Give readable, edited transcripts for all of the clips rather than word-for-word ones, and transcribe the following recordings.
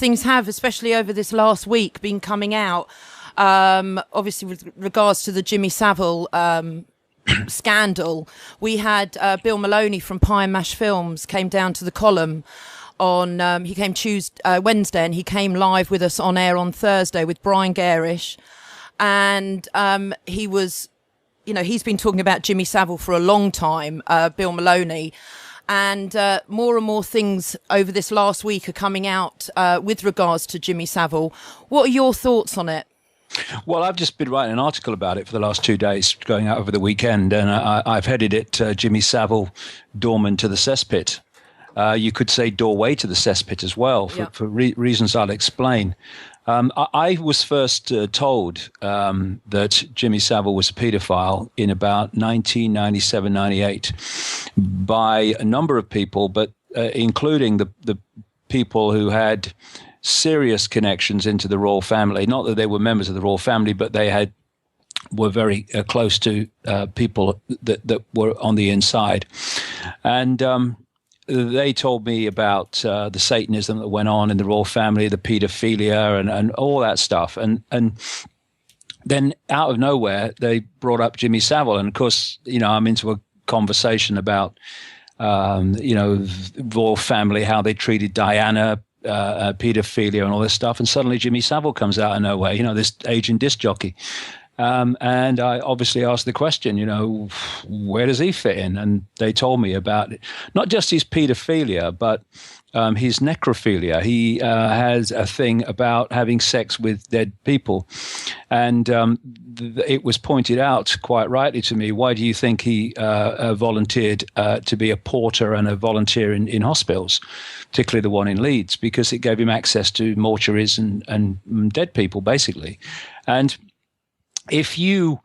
things have, especially over this last week, been coming out. Obviously, with regards to the Jimmy Savile scandal, we had Bill Maloney from Pie and Mash Films came down to the column on. He came Wednesday, and he came live with us on air on Thursday with Brian Garish, and he was, he's been talking about Jimmy Savile for a long time, Bill Maloney. And more things over this last week are coming out with regards to Jimmy Savile. What are your thoughts on it? Well, I've just been writing an article about it for the last 2 days, going out over the weekend, and I've headed it Jimmy Savile, Doorman to the Cesspit. You could say doorway to the cesspit as well, for reasons I'll explain. I was first told that Jimmy Savile was a paedophile in about 1997, 98 by a number of people, but including the people who had serious connections into the royal family. Not that they were members of the royal family, but they were very close to people that were on the inside. And they told me about the Satanism that went on in the royal family, the paedophilia, and all that stuff. And then out of nowhere, they brought up Jimmy Savile. And of course, I'm into a conversation about, royal family, how they treated Diana, paedophilia, and all this stuff. And suddenly Jimmy Savile comes out of nowhere, this aging disc jockey. And I obviously asked the question, where does he fit in? And they told me about it. Not just his paedophilia, but his necrophilia. He has a thing about having sex with dead people. And it was pointed out quite rightly to me, why do you think he volunteered to be a porter and a volunteer in hospitals, particularly the one in Leeds? Because it gave him access to mortuaries and dead people, basically. And if you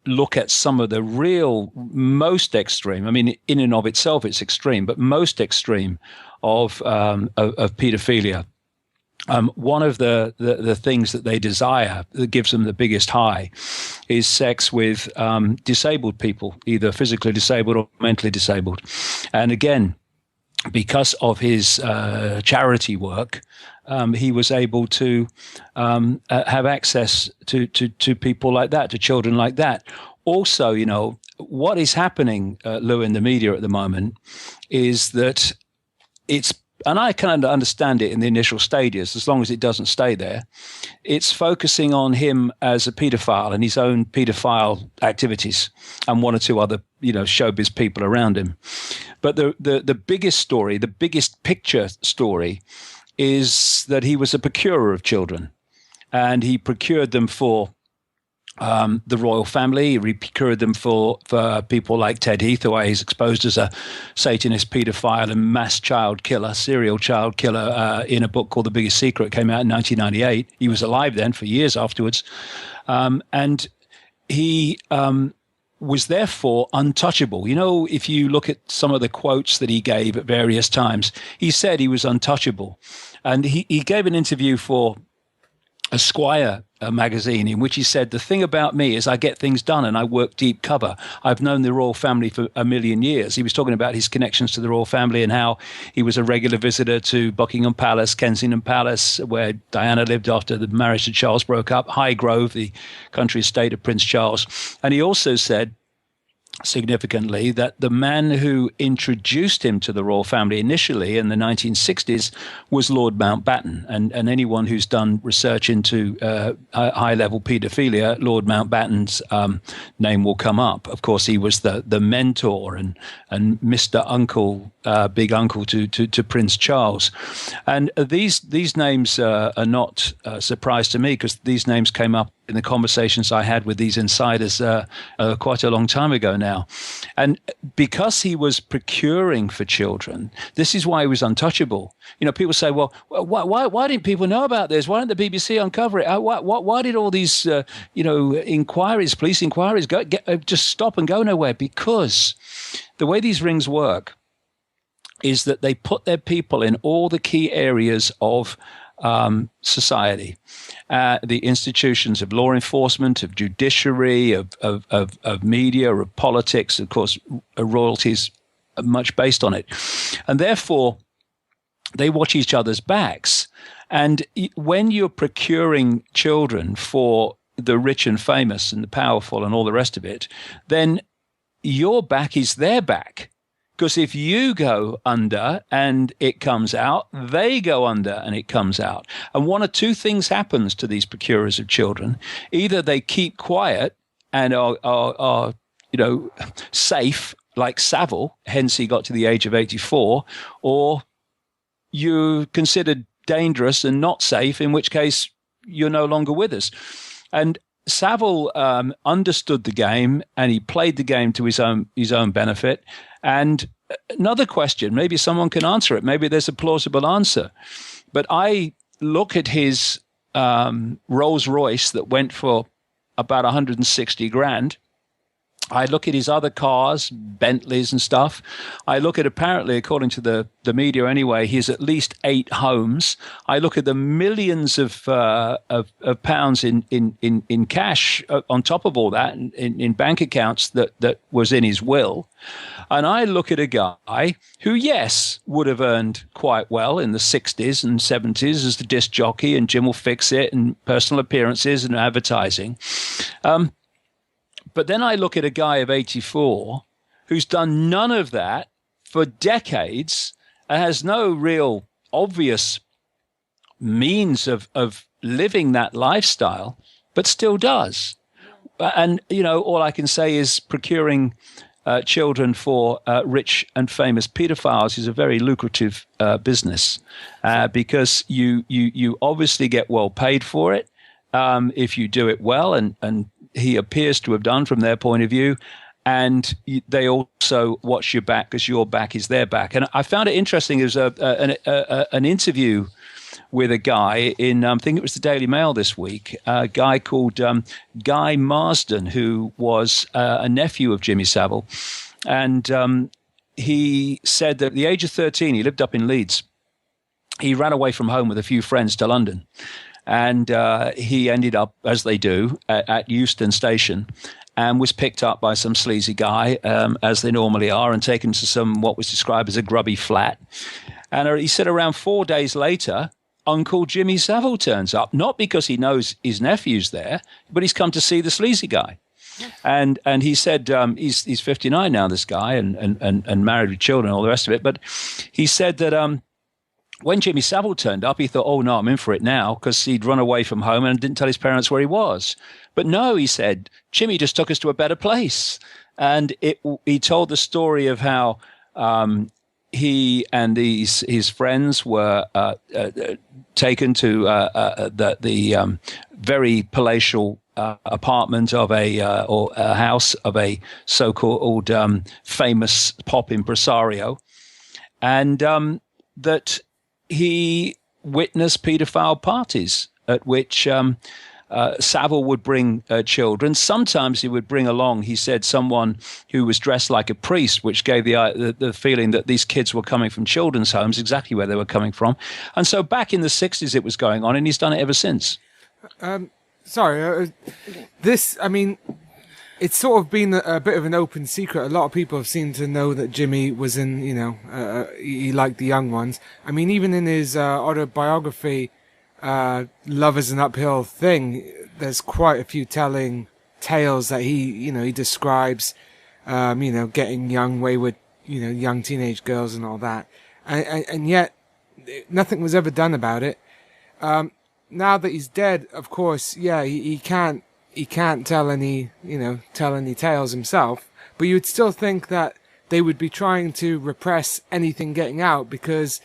look at some of the real most extreme, I mean, in and of itself, it's extreme, but most extreme of paedophilia, one of the things that they desire that gives them the biggest high is sex with disabled people, either physically disabled or mentally disabled. And again, because of his charity work, he was able to have access to people like that, to children like that. Also, what is happening, Lou, in the media at the moment is that and I can understand it in the initial stages, as long as it doesn't stay there, it's focusing on him as a paedophile and his own paedophile activities and one or two other, showbiz people around him. But the biggest story, the biggest picture story, is that he was a procurer of children, and he procured them for the royal family. He procured them for people like Ted Heath, who is exposed as a Satanist, paedophile, and mass child killer, serial child killer, in a book called The Biggest Secret. It came out in 1998. He was alive then for years afterwards. And he was therefore untouchable. If you look at some of the quotes that he gave at various times, he said he was untouchable. And he gave an interview for Esquire magazine in which he said, the thing about me is I get things done and I work deep cover. I've known the royal family for a million years. He was talking about his connections to the royal family and how he was a regular visitor to Buckingham Palace, Kensington Palace, where Diana lived after the marriage to Charles broke up, Highgrove, the country estate of Prince Charles. And he also said, significantly, that the man who introduced him to the royal family initially in the 1960s was Lord Mountbatten. And anyone who's done research into high-level paedophilia, Lord Mountbatten's name will come up. Of course, he was the mentor and Mr. Uncle, big uncle to Prince Charles. And these names are not a surprise to me, because these names came up in the conversations I had with these insiders quite a long time ago now. And because he was procuring for children, this is why he was untouchable. People say, well, why didn't people know about this? Why didn't the BBC uncover it? Why did all these, inquiries, police inquiries, just stop and go nowhere? Because the way these rings work is that they put their people in all the key areas of society, the institutions of law enforcement, of judiciary, of media, of politics. Of course, royalty is much based on it. And therefore, they watch each other's backs. And when you're procuring children for the rich and famous and the powerful and all the rest of it, then your back is their back. Because if you go under and it comes out, they go under and it comes out. And one of two things happens to these procurers of children. Either they keep quiet and are safe, like Savile, hence he got to the age of 84, or you're considered dangerous and not safe, in which case you're no longer with us. And Savile understood the game, and he played the game to his own benefit. And another question, maybe someone can answer it. Maybe there's a plausible answer. But I look at his Rolls Royce that went for about 160 grand. I look at his other cars, Bentleys and stuff. I look at, apparently, according to the media anyway, he has at least 8 homes. I look at the millions of pounds in cash on top of all that, in bank accounts that was in his will. And I look at a guy who, yes, would have earned quite well in the 60s and 70s as the disc jockey and Jim Will Fix It and personal appearances and advertising. But then I look at a guy of 84 who's done none of that for decades and has no real obvious means of living that lifestyle, but still does. And, all I can say is procuring children for rich and famous pedophiles is a very lucrative business because you obviously get well paid for it if you do it well, and he appears to have done from their point of view. And they also watch your back because your back is their back. And I found it interesting. There was an interview with a guy in, I think it was the Daily Mail this week, a guy called Guy Marsden, who was a nephew of Jimmy Savile. And he said that at the age of 13, he lived up in Leeds. He ran away from home with a few friends to London. And he ended up, as they do, at Euston Station, and was picked up by some sleazy guy, as they normally are, and taken to some what was described as a grubby flat. And he said around 4 days later, Uncle Jimmy Savile turns up, not because he knows his nephew's there, but he's come to see the sleazy guy. And he said he's 59 now, this guy, and married with children and all the rest of it. But he said that when Jimmy Savile turned up, he thought, oh, no, I'm in for it now, because he'd run away from home and didn't tell his parents where he was. But no, he said, Jimmy just took us to a better place. And he told the story of how he and his friends were taken to the very palatial apartment of or a house of a so-called famous pop impresario, and that he witnessed paedophile parties at which Savile would bring children. Sometimes he would bring along, he said, someone who was dressed like a priest, which gave the feeling that these kids were coming from children's homes, exactly where they were coming from. And so back in the 60s it was going on, and he's done it ever since. It's sort of been a bit of an open secret. A lot of people have seemed to know that Jimmy was in, he liked the young ones. I mean, even in his autobiography, Love is an Uphill Thing, there's quite a few telling tales that he describes, getting young, wayward, young teenage girls and all that. And yet, nothing was ever done about it. Now that he's dead, of course, yeah, he can't tell any tales himself, but you would still think that they would be trying to repress anything getting out, because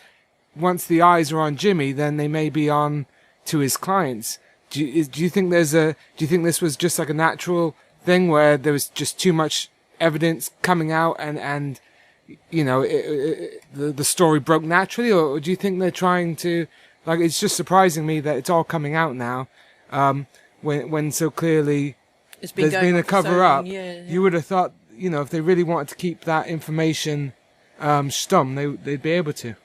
once the eyes are on Jimmy, then they may be on to his clients. Do you think this was just like a natural thing where there was just too much evidence coming out and the story broke naturally, or do you think they're trying to, like, it's just surprising me that it's all coming out now, when so clearly there's been a cover up. Yeah. You would have thought, if they really wanted to keep that information stum, they'd be able to.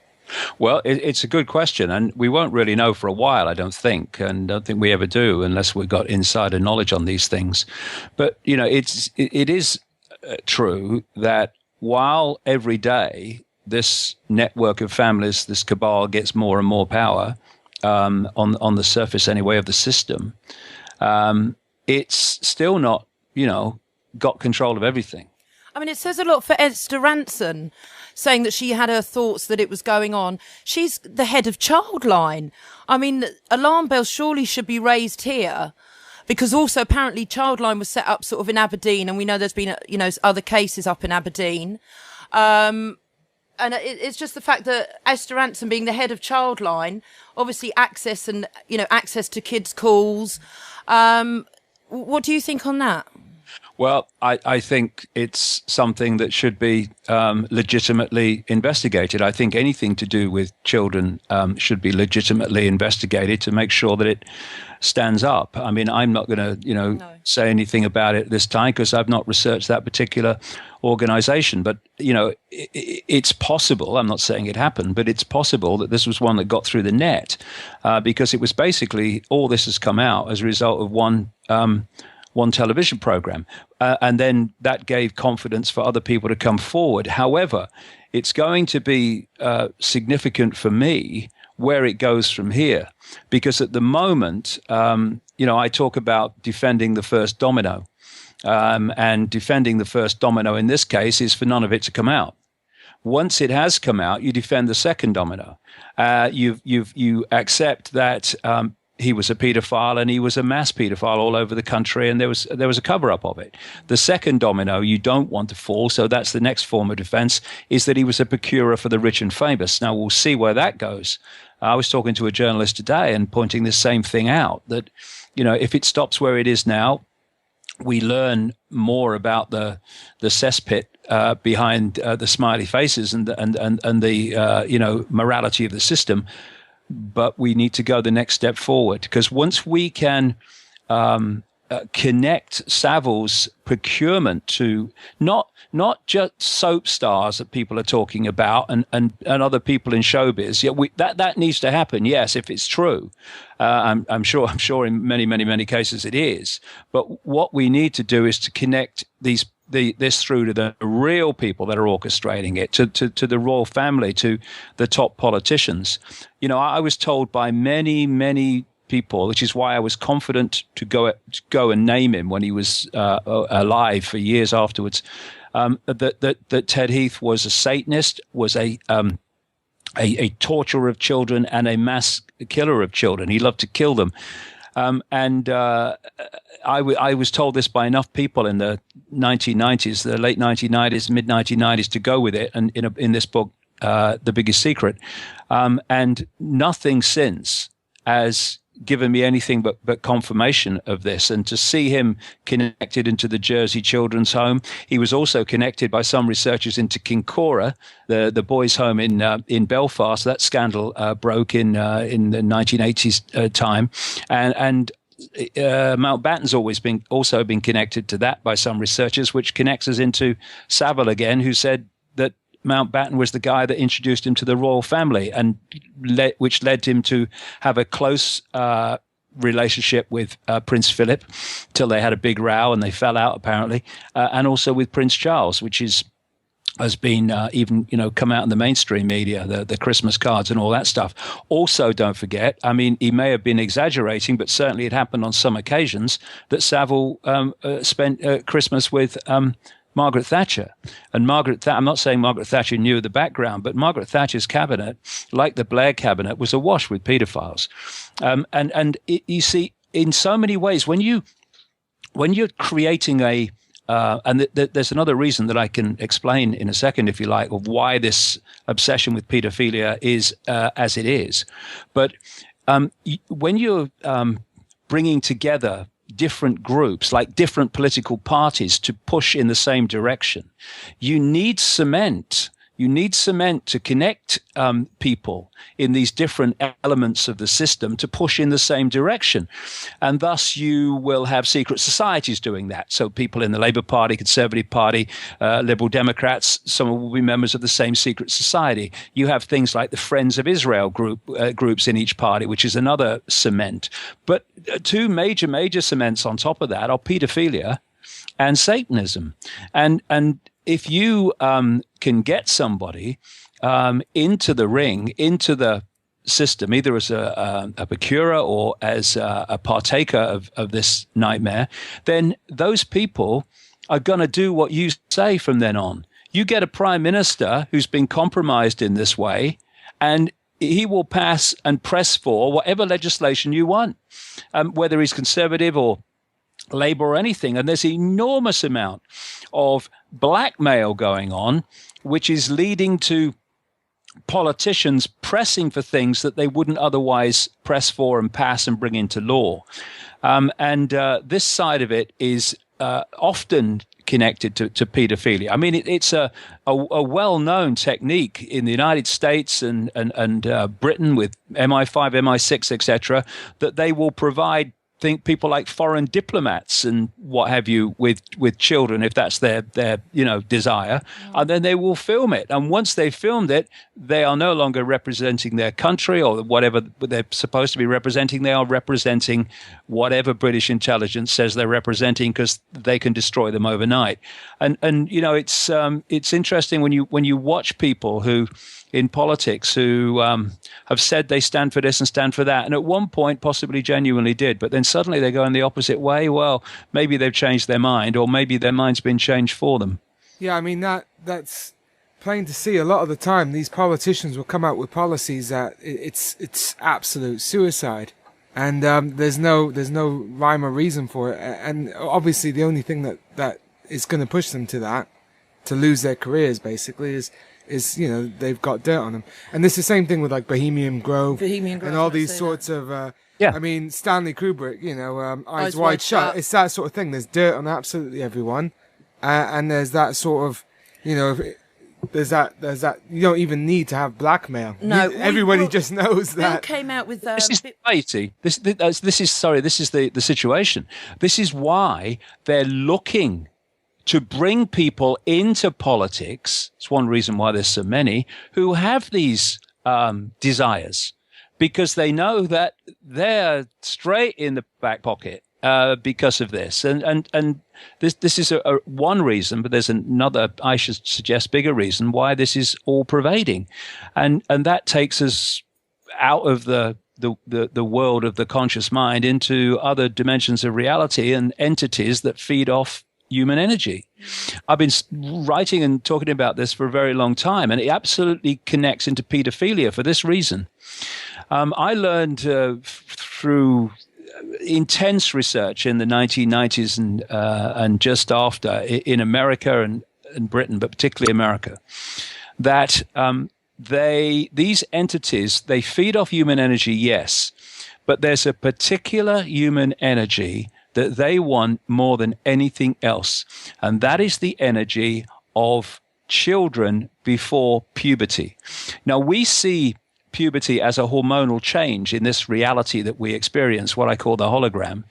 Well, it's a good question, and we won't really know for a while, I don't think, and don't think we ever do unless we've got insider knowledge on these things. But, it is true that while every day this network of families, this cabal, gets more and more power on the surface anyway of the system, it's still not, got control of everything. I mean, it says a lot for Esther Ranson, saying that she had her thoughts that it was going on. She's the head of Childline. I mean, alarm bells surely should be raised here, because also apparently Childline was set up sort of in Aberdeen, and we know there's been, other cases up in Aberdeen. And it's just the fact that Esther Ranson, being the head of Childline, obviously access to kids' calls. What do you think on that? Well, I think it's something that should be legitimately investigated. I think anything to do with children should be legitimately investigated to make sure that it stands up. I mean, I'm not going to, No. say anything about it this time because I've not researched that particular organization. But, it's possible. I'm not saying it happened, but it's possible that this was one that got through the net because it was basically all this has come out as a result of one television program. And then that gave confidence for other people to come forward. However, it's going to be significant for me where it goes from here, because at the moment, I talk about defending the first domino, and defending the first domino in this case is for none of it to come out. Once it has come out, you defend the second domino. You accept that he was a paedophile and he was a mass paedophile all over the country, and there was a cover-up of it. The second domino you don't want to fall, so that's the next form of defense, is that he was a procurer for the rich and famous. Now, we'll see where that goes. I was talking to a journalist today and pointing this same thing out, that, if it stops where it is now, we learn more about the cesspit behind the smiley faces and the morality of the system. But we need to go the next step forward, because once we can connect Savile's procurement to not just soap stars that people are talking about and other people in showbiz, that needs to happen. Yes, if it's true, I'm sure in many cases it is. But what we need to do is to connect this through to the real people that are orchestrating it, to the royal family, to the top politicians. I was told by many people, which is why I was confident to go and name him when he was alive for years afterwards, that Ted Heath was a Satanist, was a torturer of children and a mass killer of children. He loved to kill them. I was told this by enough people in the 1990s, the late 1990s, mid 1990s, to go with it. And in this book, The Biggest Secret, and nothing since has given me anything but confirmation of this. And to see him connected into the Jersey Children's Home, he was also connected by some researchers into Kincora, the boys' home in Belfast. That scandal broke in the 1980s time, and Mountbatten's also been connected to that by some researchers, which connects us into Savile again, who said that Mountbatten was the guy that introduced him to the royal family, and which led him to have a close relationship with Prince Philip, till they had a big row and they fell out apparently, and also with Prince Charles, which has been even come out in the mainstream media, the Christmas cards and all that stuff. Also, don't forget, I mean, he may have been exaggerating, but certainly it happened on some occasions that Savile spent Christmas with Margaret Thatcher. And I'm not saying Margaret Thatcher knew the background, but Margaret Thatcher's cabinet, like the Blair cabinet, was awash with paedophiles. You see, in so many ways, when you're creating there's another reason that I can explain in a second, if you like, of why this obsession with paedophilia is as it is. But when you're bringing together different groups, like different political parties, to push in the same direction, you need cement. You need cement to connect people in these different elements of the system to push in the same direction. And thus you will have secret societies doing that. So people in the Labour Party, Conservative Party, Liberal Democrats, some will be members of the same secret society. You have things like the Friends of Israel groups in each party, which is another cement. But two major cements on top of that are paedophilia and Satanism. And if you can get somebody into the ring, into the system, either as a procurer or as a partaker of this nightmare, then those people are going to do what you say from then on. You get a prime minister who's been compromised in this way, and he will pass and press for whatever legislation you want, whether he's conservative or Labour or anything. And there's an enormous amount of blackmail going on, which is leading to politicians pressing for things that they wouldn't otherwise press for and pass and bring into law. And this side of it is often connected to paedophilia. I mean, it's a well-known technique in the United States and Britain with MI5, MI6, etc., that they will provide people like foreign diplomats and what have you with children, if that's their desire, and then they will film it. And once they've filmed it, they are no longer representing their country or whatever they're supposed to be representing. They are representing whatever British intelligence says they're representing, because they can destroy them overnight. And it's interesting when you watch people who in politics who have said they stand for this and stand for that, and at one point possibly genuinely did, but then suddenly they go in the opposite way. Well, maybe they've changed their mind, or maybe their mind's been changed for them. Yeah, I mean, that's plain to see. A lot of the time, these politicians will come out with policies that it's absolute suicide, and there's no rhyme or reason for it. And obviously, the only thing that is going to push them to that, to lose their careers, basically, is they've got dirt on them. And this is the same thing with like Bohemian Grove and all these sorts of I mean, Stanley Kubrick, Eyes Wide Shut. It's that sort of thing. There's dirt on absolutely everyone, and there's that sort of there's that you don't even need to have blackmail. No, everybody just knows that. Bill came out with this is society. This is the situation. This is why they're looking to bring people into politics. It's one reason why there's so many who have these desires, because they know that they're straight in the back pocket because of this. And this is one reason, but there's another, I should suggest, bigger reason why this is all pervading. And that takes us out of the world of the conscious mind into other dimensions of reality and entities that feed off human energy. I've been writing and talking about this for a very long time, and it absolutely connects into paedophilia for this reason. I learned through intense research in the 1990s and just after in America and Britain, but particularly America, that these entities, they feed off human energy, yes, but there's a particular human energy that they want more than anything else. And that is the energy of children before puberty. Now, we see puberty as a hormonal change in this reality that we experience, what I call the hologram.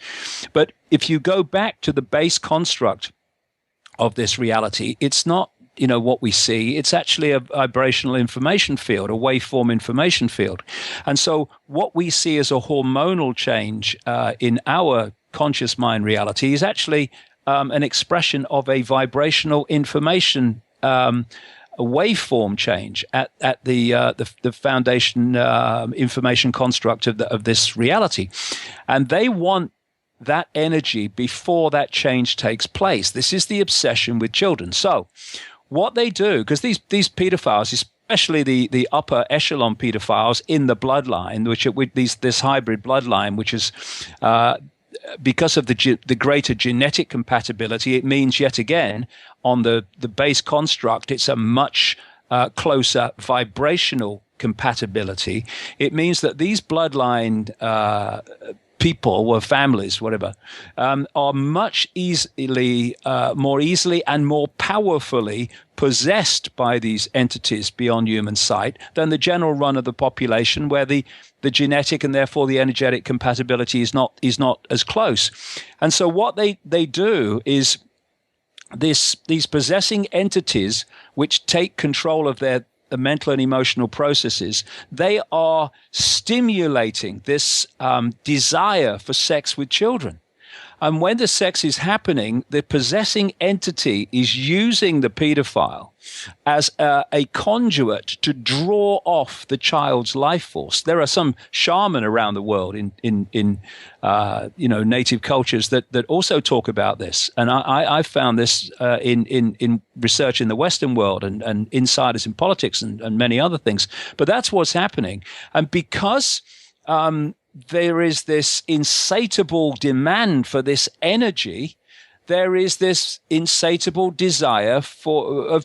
But if you go back to the base construct of this reality, it's not what we see. It's actually a vibrational information field, a waveform information field. And so what we see as a hormonal change in our conscious mind reality is actually an expression of a vibrational information a waveform change at the foundation information construct of this reality, and they want that energy before that change takes place. This is the obsession with children. So what they do, because these pedophiles, especially the upper echelon pedophiles in the bloodline, which are with this hybrid bloodline, which is because of the greater genetic compatibility, it means yet again on the base construct, it's a much closer vibrational compatibility. It means that these bloodline people or families, whatever, are much more easily and more powerfully possessed by these entities beyond human sight than the general run of the population, where the genetic and therefore the energetic compatibility is not as close. And so what they do is these possessing entities, which take control of the mental and emotional processes, they are stimulating this desire for sex with children. And when the sex is happening, the possessing entity is using the paedophile as a conduit to draw off the child's life force. There are some shaman around the world in native cultures that also talk about this. And I found this in research in the Western world and insiders in politics and many other things. But that's what's happening. And because there is this insatiable demand for this energy, there is this insatiable desire of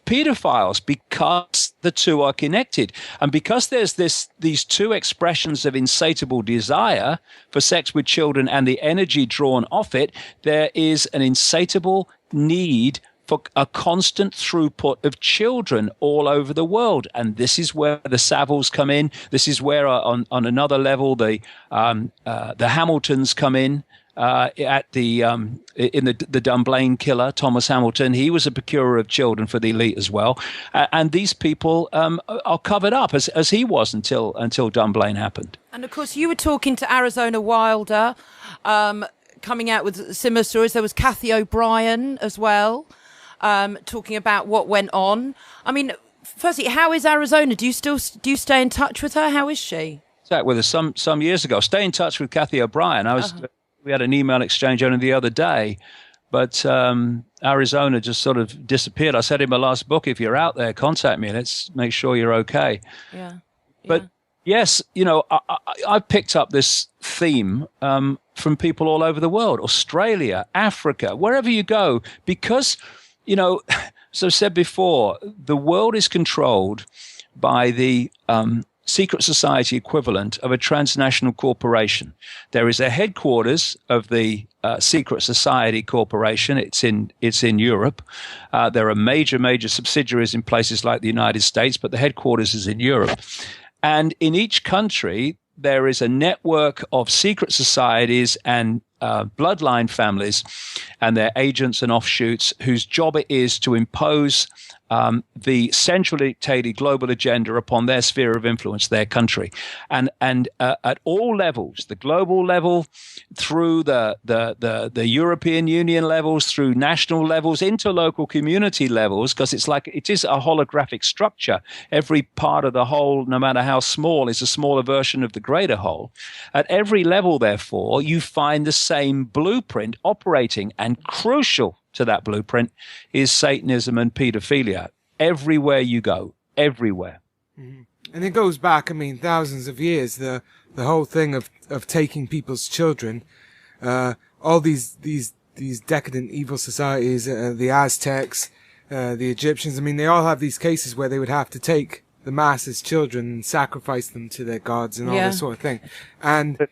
pedophiles, because the two are connected. And because there's these two expressions of insatiable desire for sex with children and the energy drawn off it, there is an insatiable need for a constant throughput of children all over the world. And this is where the Saviles come in. This is where on another level the Hamiltons come in. In the Dunblane killer, Thomas Hamilton, he was a procurer of children for the elite as well, and these people are covered up as he was until Dunblane happened. And of course, you were talking to Arizona Wilder, coming out with similar stories. There was Kathy O'Brien as well, talking about what went on. I mean, firstly, how is Arizona? Do you stay in touch with her? How is she? Sat with us some years ago. Stay in touch with Kathy O'Brien. We had an email exchange only the other day, but Arizona just sort of disappeared. I said in my last book, if you're out there, contact me. Let's make sure you're okay. Yeah. But yes, I picked up this theme from people all over the world, Australia, Africa, wherever you go, because, as I said before, the world is controlled by the secret society equivalent of a transnational corporation. There is a headquarters of the secret society corporation. It's in Europe. There are major subsidiaries in places like the United States, but the headquarters is in Europe. And in each country, there is a network of secret societies and bloodline families and their agents and offshoots whose job it is to impose the centrally dictated global agenda upon their sphere of influence, their country, and at all levels, the global level, through the European Union levels, through national levels, into local community levels, because it is a holographic structure. Every part of the whole, no matter how small, is a smaller version of the greater whole. At every level, therefore, you find the same blueprint operating, and crucial to that blueprint is Satanism and pedophilia. Everywhere you go, everywhere. Mm-hmm. And it goes back, thousands of years. The whole thing of taking people's children, all these decadent evil societies, the Aztecs, the Egyptians. They all have these cases where they would have to take the masses' children and sacrifice them to their gods and all this sort of thing. And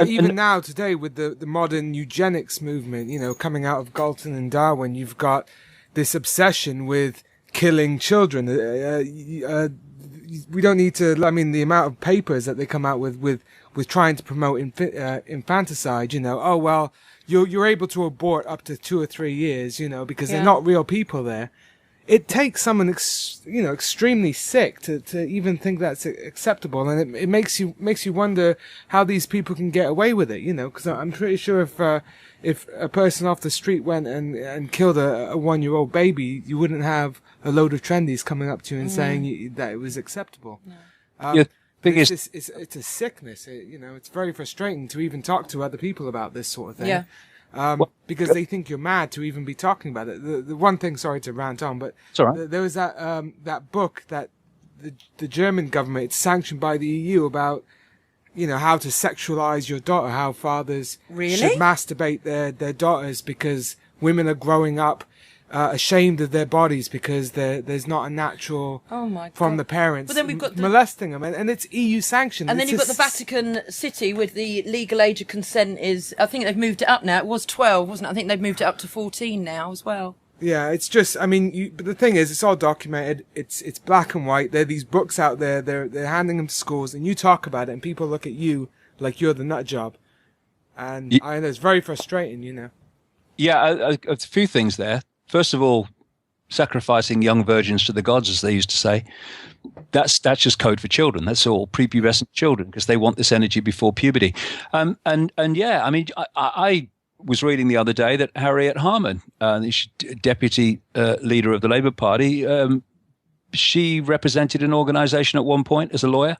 even now, today, with the modern eugenics movement, coming out of Galton and Darwin, you've got this obsession with killing children. We don't need to, the amount of papers that they come out with trying to promote infanticide, you're able to abort up to 2 or 3 years, because they're not real people there. It takes someone, extremely sick to even think that's acceptable, and it makes you wonder how these people can get away with it, because I'm pretty sure if a person off the street went and killed a 1-year-old baby, you wouldn't have a load of trendies coming up to you and saying that it was acceptable. It's a sickness. It's very frustrating to even talk to other people about this sort of thing. Yeah. Because they think you're mad to even be talking about it. The one thing, sorry to rant on, but there was that book that the German government, it's sanctioned by the EU, about how to sexualize your daughter, how fathers should masturbate their daughters because women are growing up ashamed of their bodies because there's not a natural from the parents. But then we've got molesting them, and it's EU sanctioned. And then you've got the Vatican City with the legal age of consent is, I think they've moved it up now. It was 12, wasn't it? I think they've moved it up to 14 now as well. Yeah, it's just, but the thing is, it's all documented. It's black and white. There are these books out there. They're handing them to schools, and you talk about it, and people look at you like you're the nut job. And I know it's very frustrating, Yeah, a few things there. First of all, sacrificing young virgins to the gods, as they used to say, that's just code for children. That's all, prepubescent children, because they want this energy before puberty. I was reading the other day that Harriet Harman, the deputy leader of the Labour Party, she represented an organisation at one point as a lawyer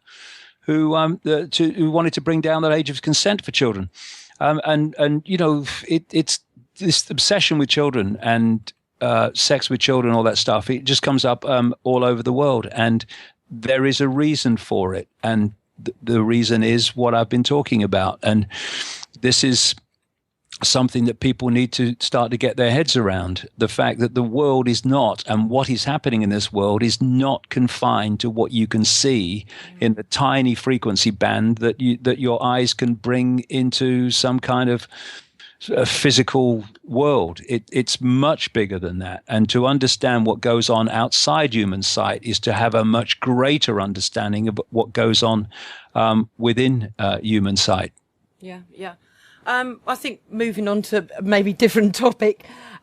who wanted to bring down the age of consent for children, and it's this obsession with children and sex with children, all that stuff. It just comes up all over the world, and there is a reason for it, and the reason is what I've been talking about, and this is something that people need to start to get their heads around. The fact that the world is not, and what is happening in this world is not confined to what you can see in the tiny frequency band that your eyes can bring into some kind of a physical world. It's much bigger than that. And to understand what goes on outside human sight is to have a much greater understanding of what goes on within human sight. Yeah. I think moving on to maybe different topic,